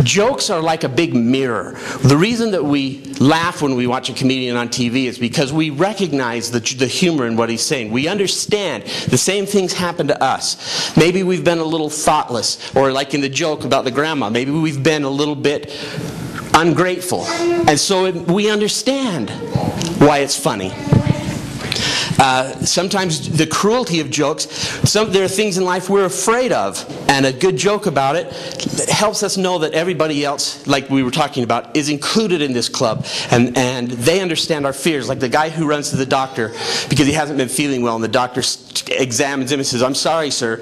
Jokes are like a big mirror. The reason that we laugh when we watch a comedian on TV is because we recognize the humor in what he's saying. We understand the same things happen to us. Maybe we've been a little thoughtless, or like in the joke about the grandma, maybe we've been a little bit ungrateful. And so we understand why it's funny. Sometimes the cruelty of jokes, there are things in life we're afraid of, and a good joke about it helps us know that everybody else, like we were talking about, is included in this club, and they understand our fears. Like the guy who runs to the doctor because he hasn't been feeling well, and the doctor examines him and says, "I'm sorry, sir,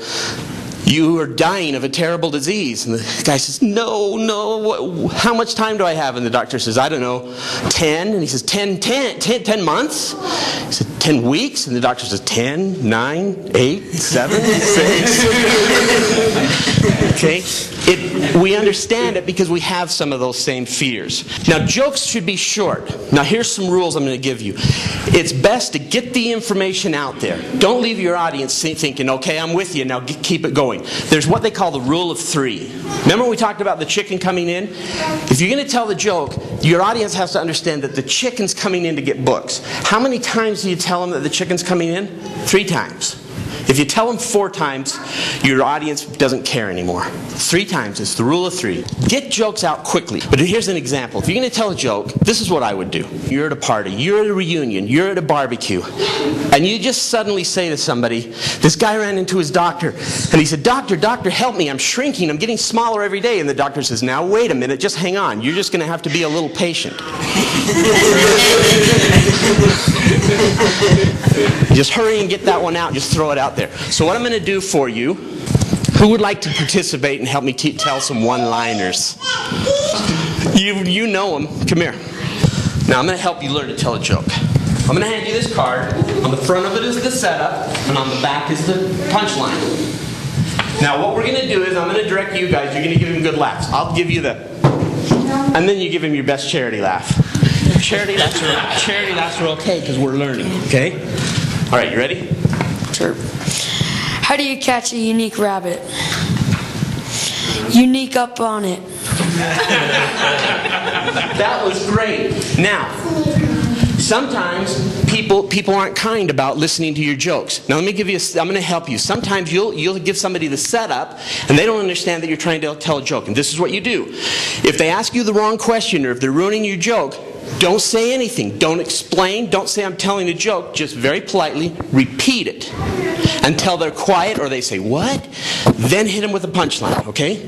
you are dying of a terrible disease." And the guy says, no, how much time do I have? And the doctor says, "I don't know, 10. And he says, 10 months? He said, 10 weeks? And the doctor says, 10, 9, 8, 7, 6. Okay? We understand it because we have some of those same fears. Now, jokes should be short. Now, here's some rules I'm going to give you. It's best to get the information out there. Don't leave your audience thinking, okay, I'm with you, now keep it going. There's what they call the rule of 3. Remember when we talked about the chicken coming in? If you're going to tell the joke, your audience has to understand that the chicken's coming in to get books. How many times do you tell them that the chicken's coming in? 3 times. If you tell them 4 times, your audience doesn't care anymore. 3 times, it's the rule of 3. Get jokes out quickly. But here's an example. If you're going to tell a joke, this is what I would do. You're at a party, you're at a reunion, you're at a barbecue, and you just suddenly say to somebody, this guy ran into his doctor, and he said, doctor, help me, I'm shrinking, I'm getting smaller every day. And the doctor says, now wait a minute, just hang on, you're just going to have to be a little patient. Just hurry and get that one out, just throw it out there. So what I'm going to do for you, who would like to participate and help me tell some one-liners? You know them. Come here. Now I'm going to help you learn to tell a joke. I'm going to hand you this card. On the front of it is the setup, and on the back is the punchline. Now what we're going to do is I'm going to direct you guys. You're going to give him good laughs. I'll give you the... And then you give him your best charity laugh. Charity laughs are okay because we're learning. Okay? All right, you ready? Sure. How do you catch a unique rabbit? Unique up on it. That was great. Now, sometimes people aren't kind about listening to your jokes. Now let me give you I'm going to help you. Sometimes you'll give somebody the setup and they don't understand that you're trying to tell a joke. And this is what you do. If they ask you the wrong question or if they're ruining your joke, don't say anything. Don't explain. Don't say I'm telling a joke. Just very politely repeat it until they're quiet or they say, what? Then hit them with a punchline, okay?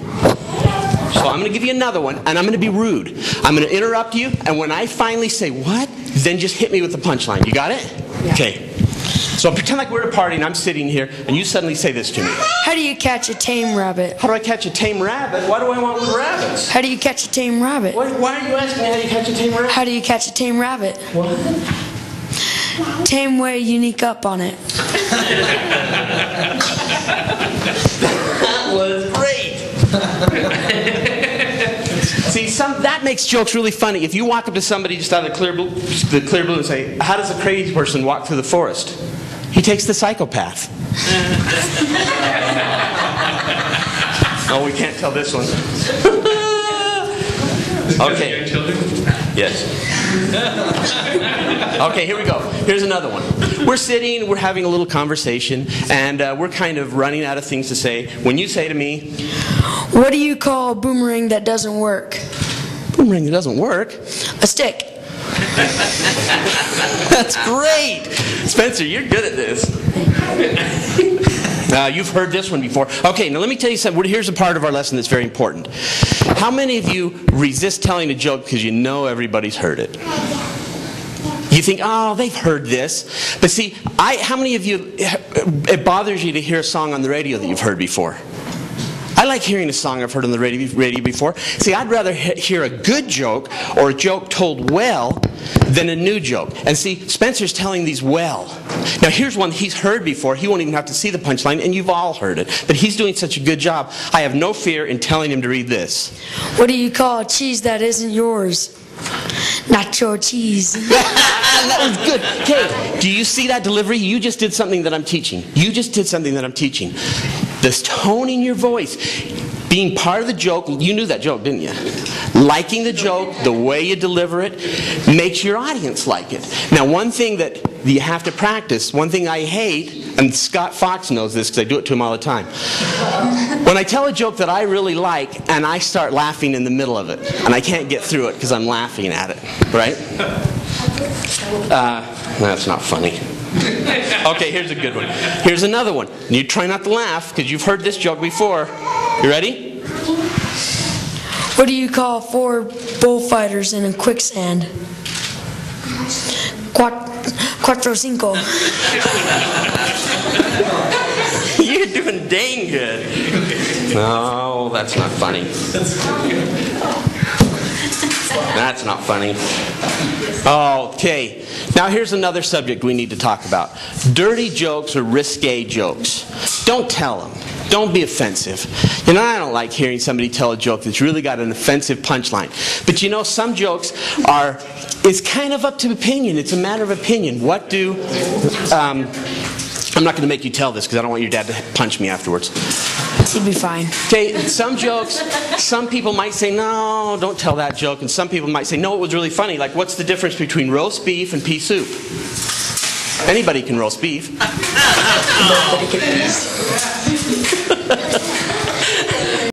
So I'm going to give you another one, and I'm going to be rude. I'm going to interrupt you, and when I finally say, what? Then just hit me with the punchline. You got it? Yeah. Okay. So pretend like we're at a party, and I'm sitting here, and you suddenly say this to me. How do you catch a tame rabbit? How do I catch a tame rabbit? Why do I want with rabbits? How do you catch a tame rabbit? Why are you asking me how you catch a tame rabbit? How do you catch a tame rabbit? What? Tame way unique up on it. That was great. See, that makes jokes really funny. If you walk up to somebody just out of the clear blue and say, how does a crazy person walk through the forest? He takes the psychopath. Oh, we can't tell this one. Okay. Yes. Okay, here we go. Here's another one. We're sitting, we're having a little conversation, and we're kind of running out of things to say. When you say to me, what do you call a boomerang that doesn't work? Boomerang that doesn't work? A stick. That's great. Spencer, you're good at this. You've heard this one before. Okay, now let me tell you something. Here's a part of our lesson that's very important. How many of you resist telling a joke because you know everybody's heard it? You think, oh, they've heard this. But see, how many of you, it bothers you to hear a song on the radio that you've heard before? I like hearing a song I've heard on the radio before. See, I'd rather hear a good joke or a joke told well than a new joke. And see, Spencer's telling these well. Now here's one he's heard before. He won't even have to see the punchline, and you've all heard it. But he's doing such a good job. I have no fear in telling him to read this. What do you call a cheese that isn't yours? Nacho cheese. That was good. Okay, do you see that delivery? You just did something that I'm teaching. You just did something that I'm teaching. This tone in your voice. Being part of the joke, you knew that joke, didn't you? Liking the joke, the way you deliver it, makes your audience like it. Now, one thing that you have to practice, one thing I hate, and Scott Fox knows this because I do it to him all the time. When I tell a joke that I really like, and I start laughing in the middle of it, and I can't get through it because I'm laughing at it, right? That's not funny. Okay, here's a good one. Here's another one. You try not to laugh because you've heard this joke before. You ready? What do you call 4 bullfighters in a quicksand? Cuatro cinco. You're doing dang good. No, that's not funny. That's not funny. Okay. Now here's another subject we need to talk about. Dirty jokes or risque jokes. Don't tell them. Don't be offensive. You know, I don't like hearing somebody tell a joke that's really got an offensive punchline. But you know, some jokes are, it's kind of up to opinion. It's a matter of opinion. What do, I'm not going to make you tell this because I don't want your dad to punch me afterwards. He'd be fine. Okay, some jokes, some people might say, no, don't tell that joke. And some people might say, no, it was really funny. Like, what's the difference between roast beef and pea soup? Anybody can roast beef.